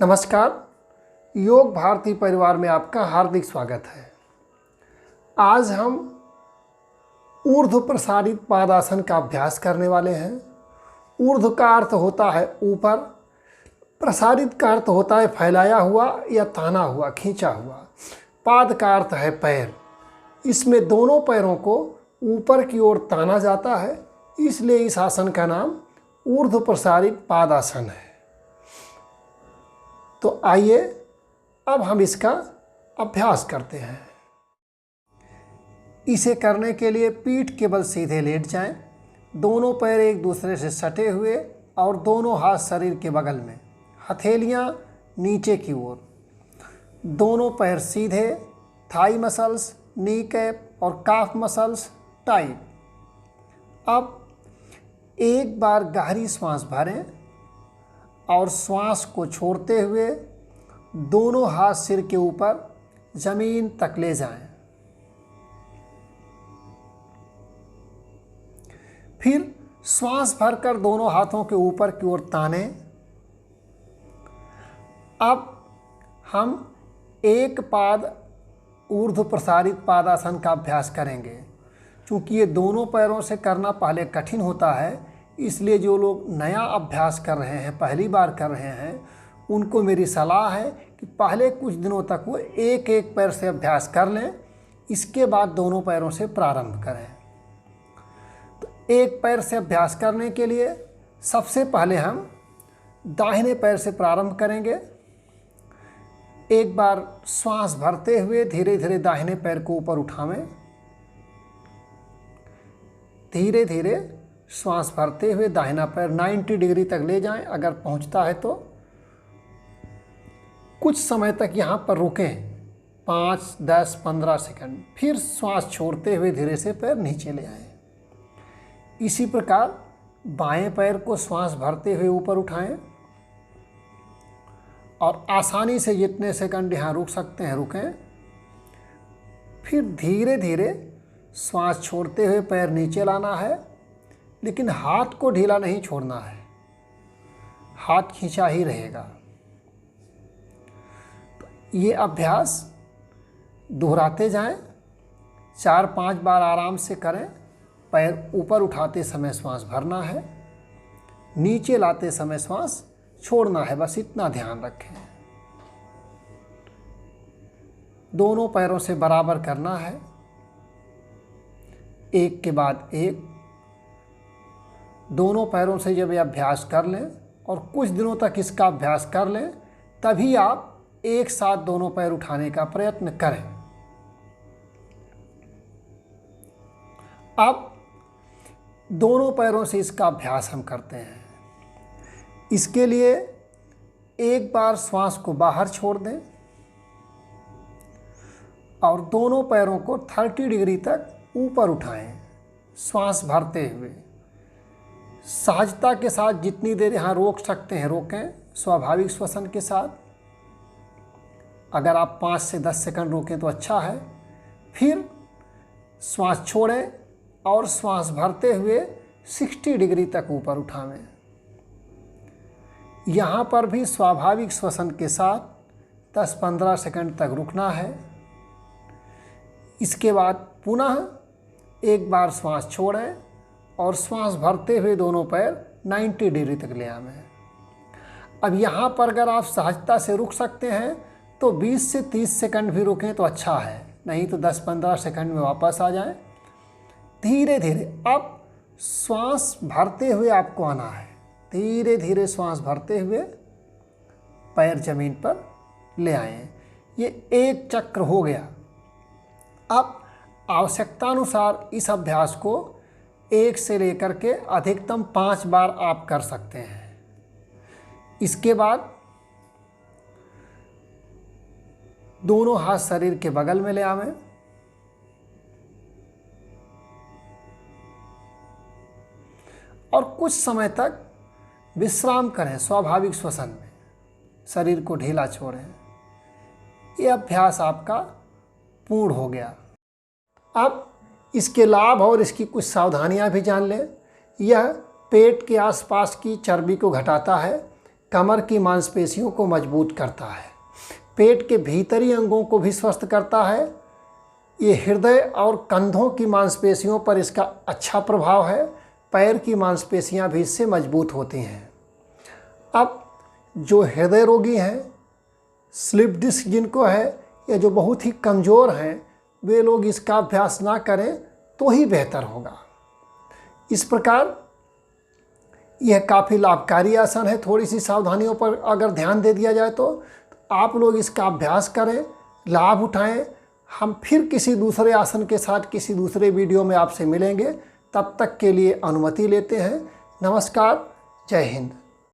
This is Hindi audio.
नमस्कार। योग भारती परिवार में आपका हार्दिक स्वागत है। आज हम ऊर्ध्व प्रसारित पादासन का अभ्यास करने वाले हैं। ऊर्ध्व का अर्थ होता है ऊपर, प्रसारित का अर्थ होता है फैलाया हुआ या ताना हुआ, खींचा हुआ। पाद का अर्थ है पैर। इसमें दोनों पैरों को ऊपर की ओर ताना जाता है, इसलिए इस आसन का नाम ऊर्ध्व प्रसारित पादासन है। तो आइए अब हम इसका अभ्यास करते हैं। इसे करने के लिए पीठ के बल सीधे लेट जाएं, दोनों पैर एक दूसरे से सटे हुए और दोनों हाथ शरीर के बगल में, हथेलियां नीचे की ओर, दोनों पैर सीधे, थाई मसल्स, नी कैप और काफ मसल्स टाइट। अब एक बार गहरी सांस भरें और श्वास को छोड़ते हुए दोनों हाथ सिर के ऊपर जमीन तक ले जाएं। फिर श्वास भरकर दोनों हाथों के ऊपर की ओर ताने। अब हम एक पाद ऊर्ध्व प्रसारित पादासन का अभ्यास करेंगे। क्योंकि ये दोनों पैरों से करना पहले कठिन होता है, इसलिए जो लोग नया अभ्यास कर रहे हैं, पहली बार कर रहे हैं, उनको मेरी सलाह है कि पहले कुछ दिनों तक वो एक एक पैर से अभ्यास कर लें, इसके बाद दोनों पैरों से प्रारंभ करें। तो एक पैर से अभ्यास करने के लिए सबसे पहले हम दाहिने पैर से प्रारंभ करेंगे। एक बार श्वास भरते हुए धीरे धीरे दाहिने पैर को ऊपर उठावें। धीरे धीरे श्वास भरते हुए दाहिना पैर 90 डिग्री तक ले जाएं। अगर पहुंचता है तो कुछ समय तक यहाँ पर रुकें, 5, 10, 15 सेकंड। फिर श्वास छोड़ते हुए धीरे से पैर नीचे ले आएं। इसी प्रकार बाएं पैर को श्वास भरते हुए ऊपर उठाएं और आसानी से जितने सेकंड यहाँ रुक सकते हैं रुकें। फिर धीरे धीरे श्वास छोड़ते हुए पैर नीचे लाना है, लेकिन हाथ को ढीला नहीं छोड़ना है, हाथ खींचा ही रहेगा। तो ये अभ्यास दोहराते जाएं, 4-5 बार आराम से करें। पैर ऊपर उठाते समय श्वास भरना है, नीचे लाते समय श्वास छोड़ना है, बस इतना ध्यान रखें। दोनों पैरों से बराबर करना है, एक के बाद एक। दोनों पैरों से जब ये अभ्यास कर लें और कुछ दिनों तक इसका अभ्यास कर लें, तभी आप एक साथ दोनों पैर उठाने का प्रयत्न करें। अब दोनों पैरों से इसका अभ्यास हम करते हैं। इसके लिए एक बार श्वास को बाहर छोड़ दें और दोनों पैरों को 30 डिग्री तक ऊपर उठाएं, श्वास भरते हुए। सहजता के साथ जितनी देर यहाँ रोक सकते हैं रोकें, स्वाभाविक श्वसन के साथ। अगर आप 5 से 10 सेकंड रोकें तो अच्छा है। फिर श्वास छोड़ें और श्वास भरते हुए 60 डिग्री तक ऊपर उठावें। यहाँ पर भी स्वाभाविक श्वसन के साथ 10-15 सेकंड तक रुकना है। इसके बाद पुनः एक बार श्वास छोड़ें और श्वास भरते हुए दोनों पैर 90 डिग्री तक ले आवें। अब यहाँ पर अगर आप सहजता से रुक सकते हैं तो 20 से 30 सेकंड भी रुकें तो अच्छा है, नहीं तो 10-15 सेकंड में वापस आ जाएं। धीरे धीरे अब श्वास भरते हुए आपको आना है, धीरे धीरे श्वास भरते हुए पैर जमीन पर ले आएं। ये एक चक्र हो गया। अब आवश्यकतानुसार इस अभ्यास को 1 से लेकर के अधिकतम 5 बार आप कर सकते हैं। इसके बाद दोनों हाथ शरीर के बगल में ले आवें। और कुछ समय तक विश्राम करें स्वाभाविक श्वसन में, शरीर को ढीला छोड़ें। ये अभ्यास आपका पूर्ण हो गया। अब इसके लाभ और इसकी कुछ सावधानियां भी जान लें। यह पेट के आसपास की चर्बी को घटाता है। कमर की मांसपेशियों को मजबूत करता है, पेट के भीतरी अंगों को भी स्वस्थ करता है। ये हृदय और कंधों की मांसपेशियों पर इसका अच्छा प्रभाव है। पैर की मांसपेशियां भी इससे मजबूत होती हैं। अब जो हृदय रोगी हैं, स्लिप डिस्क जिनको है, या जो बहुत ही कमज़ोर हैं, वे लोग इसका अभ्यास ना करें तो ही बेहतर होगा। इस प्रकार यह काफ़ी लाभकारी आसन है। थोड़ी सी सावधानियों पर अगर ध्यान दे दिया जाए तो आप लोग इसका अभ्यास करें, लाभ उठाएं। हम फिर किसी दूसरे आसन के साथ किसी दूसरे वीडियो में आपसे मिलेंगे। तब तक के लिए अनुमति लेते हैं। नमस्कार, जय हिंद।